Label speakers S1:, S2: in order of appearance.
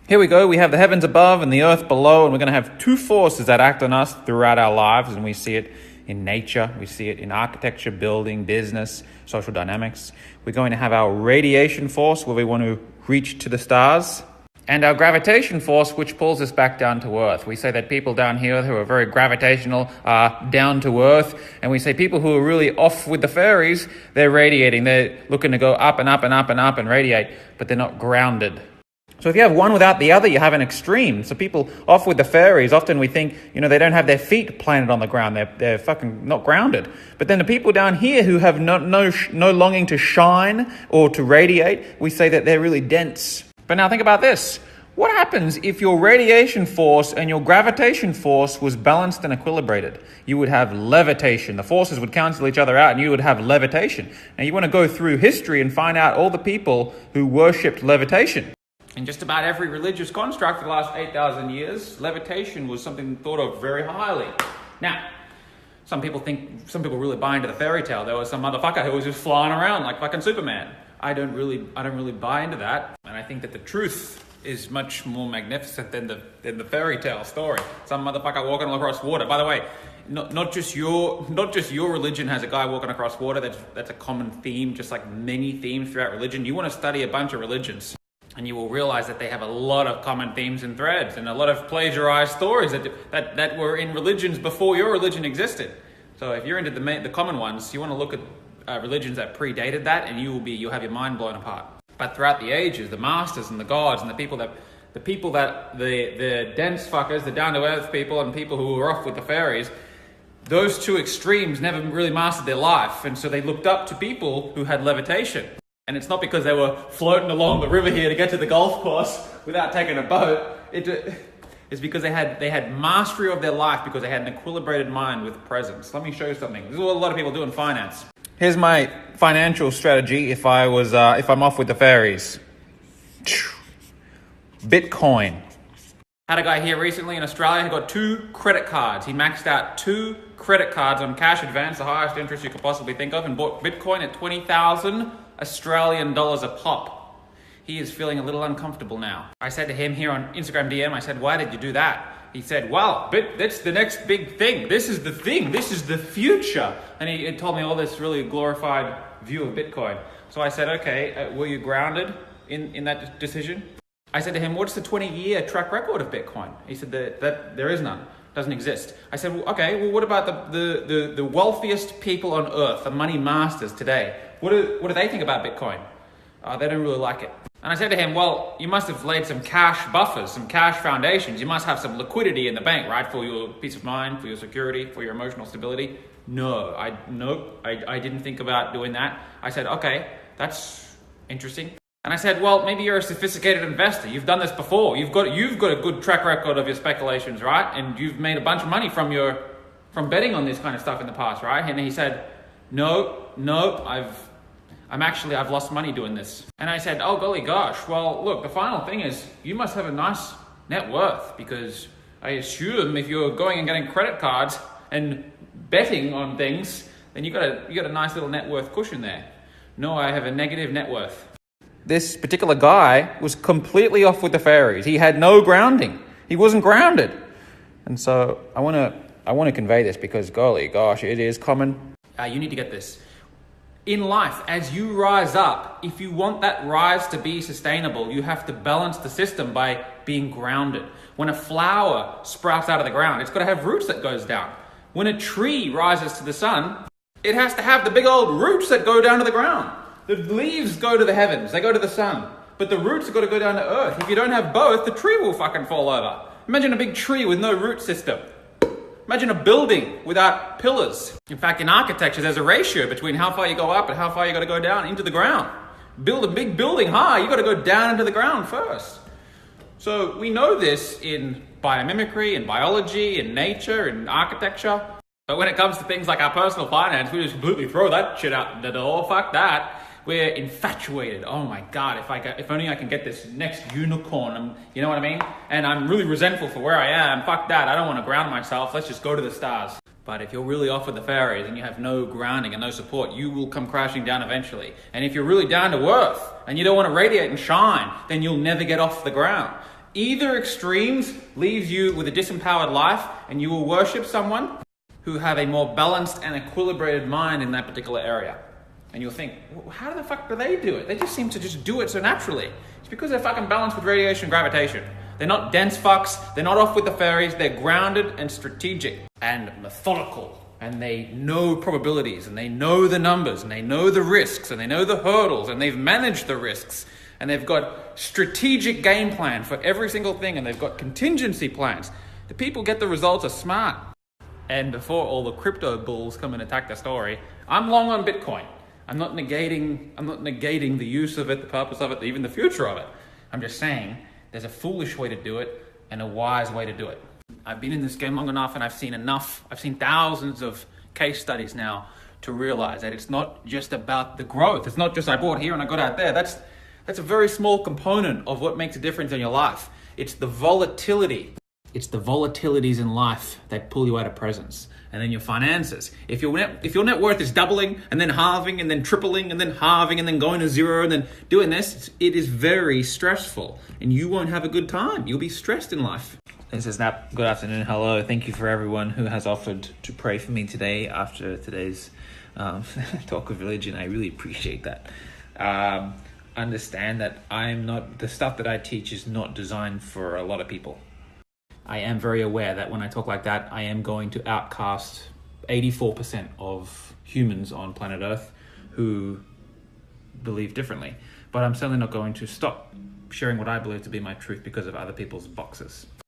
S1: Here we go. We have the heavens above and the earth below, and we're going to have two forces that act on us throughout our lives, and we see it in nature, we see it in architecture, building, business, social dynamics. We're going to have our radiation force, where we want to reach to the stars, and our gravitation force, which pulls us back down to earth. We say that people down here who are very gravitational are down to earth, and we say people who are really off with the fairies, they're radiating. They're looking to go up and up and up and up and radiate, but they're not grounded. So if you have one without the other, you have an extreme. So people off with the fairies, often we think, they don't have their feet planted on the ground. They're fucking not grounded. But then the people down here who have no longing to shine or to radiate, we say that they're really dense. But now think about this. What happens if your radiation force and your gravitation force was balanced and equilibrated? You would have levitation. The forces would cancel each other out and you would have levitation. Now you want to go through history and find out all the people who worshipped levitation. In just about every religious construct for the last 8,000 years, levitation was something thought of very highly. Now, some people really buy into the fairy tale. There was some motherfucker who was just flying around like fucking Superman. I don't really buy into that, and I think that the truth is much more magnificent than the fairy tale story. Some motherfucker walking across water. By the way, not just your religion has a guy walking across water. That's a common theme, just like many themes throughout religion. You want to study a bunch of religions, and you will realize that they have a lot of common themes and threads and a lot of plagiarized stories that were in religions before your religion existed. So if you're into the common ones, you want to look at religions that predated that, and you'll have your mind blown apart. But throughout the ages, the masters and the gods and the dense fuckers, the down to earth people, and people who were off with the fairies, those two extremes never really mastered their life, and so they looked up to people who had levitation. And it's not because they were floating along the river here to get to the golf course without taking a boat. It's because they had mastery of their life, because they had an equilibrated mind with presence. Let me show you something. This is what a lot of people do in finance. Here's my financial strategy if I'm off with the fairies. Bitcoin. Had a guy here recently in Australia who got 2 credit cards. He maxed out 2 credit cards on cash advance, the highest interest you could possibly think of, and bought Bitcoin at 20,000 Australian dollars a pop. He is feeling a little uncomfortable now. I said to him here on Instagram DM, I said, why did you do that? He said, well, that's the next big thing. This is the thing. This is the future. And he told me all this really glorified view of Bitcoin. So I said, okay, were you grounded in that decision? I said to him, what's the 20-year track record of Bitcoin? He said that there is none. Doesn't exist. I said, well, okay, well, what about the wealthiest people on earth, the money masters today? What do they think about Bitcoin? They don't really like it. And I said to him, well, you must have laid some cash buffers, some cash foundations. You must have some liquidity in the bank, right? For your peace of mind, for your security, for your emotional stability. No, I didn't think about doing that. I said, okay, that's interesting. And I said, well, maybe you're a sophisticated investor. You've done this before. You've got a good track record of your speculations, right? And you've made a bunch of money from betting on this kind of stuff in the past, right? And he said, no, I've lost money doing this. And I said, oh, golly gosh. Well, look, the final thing is you must have a nice net worth, because I assume if you're going and getting credit cards and betting on things, then you got a nice little net worth cushion there. No, I have a negative net worth. This particular guy was completely off with the fairies. He had no grounding. He wasn't grounded. And so I want to convey this, because golly gosh, it is common. You need to get this. In life, as you rise up, if you want that rise to be sustainable, you have to balance the system by being grounded. When a flower sprouts out of the ground, it's got to have roots that goes down. When a tree rises to the sun, it has to have the big old roots that go down to the ground. The leaves go to the heavens, they go to the sun, but the roots have got to go down to earth. If you don't have both, the tree will fucking fall over. Imagine a big tree with no root system. Imagine a building without pillars. In fact, in architecture, there's a ratio between how far you go up and how far you got to go down into the ground. Build a big building high, you got to go down into the ground first. So we know this in biomimicry, in biology, in nature, in architecture. But when it comes to things like our personal finance, we just completely throw that shit out the door. Fuck that. We're infatuated. Oh my God, if only I can get this next unicorn, you know what I mean? And I'm really resentful for where I am. Fuck that, I don't want to ground myself. Let's just go to the stars. But if you're really off with the fairies and you have no grounding and no support, you will come crashing down eventually. And if you're really down to earth and you don't want to radiate and shine, then you'll never get off the ground. Either extremes leaves you with a disempowered life, and you will worship someone who have a more balanced and equilibrated mind in that particular area. And you'll think, well, how the fuck do they do it? They just seem to just do it so naturally. It's because they're fucking balanced with radiation and gravitation. They're not dense fucks, they're not off with the fairies, they're grounded and strategic and methodical. And they know probabilities, and they know the numbers, and they know the risks, and they know the hurdles, and they've managed the risks. And they've got strategic game plan for every single thing, and they've got contingency plans. The people get the results are smart. And before all the crypto bulls come and attack the story, I'm long on Bitcoin. I'm not negating the use of it, the purpose of it, even the future of it. I'm just saying there's a foolish way to do it and a wise way to do it. I've been in this game long enough, and I've seen thousands of case studies now to realize that it's not just about the growth. It's not just I bought here and I got out there. That's a very small component of what makes a difference in your life. It's the volatility. It's the volatilities in life that pull you out of presence. And then your finances. If your net worth is doubling and then halving and then tripling and then halving and then going to zero and then doing this, it is very stressful, and you won't have a good time. You'll be stressed in life. This is Nap. Good afternoon. Hello. Thank you for everyone who has offered to pray for me today after today's talk of religion. I really appreciate that. Understand that the stuff that I teach is not designed for a lot of people. I am very aware that when I talk like that, I am going to outcast 84% of humans on planet Earth who believe differently. But I'm certainly not going to stop sharing what I believe to be my truth because of other people's boxes.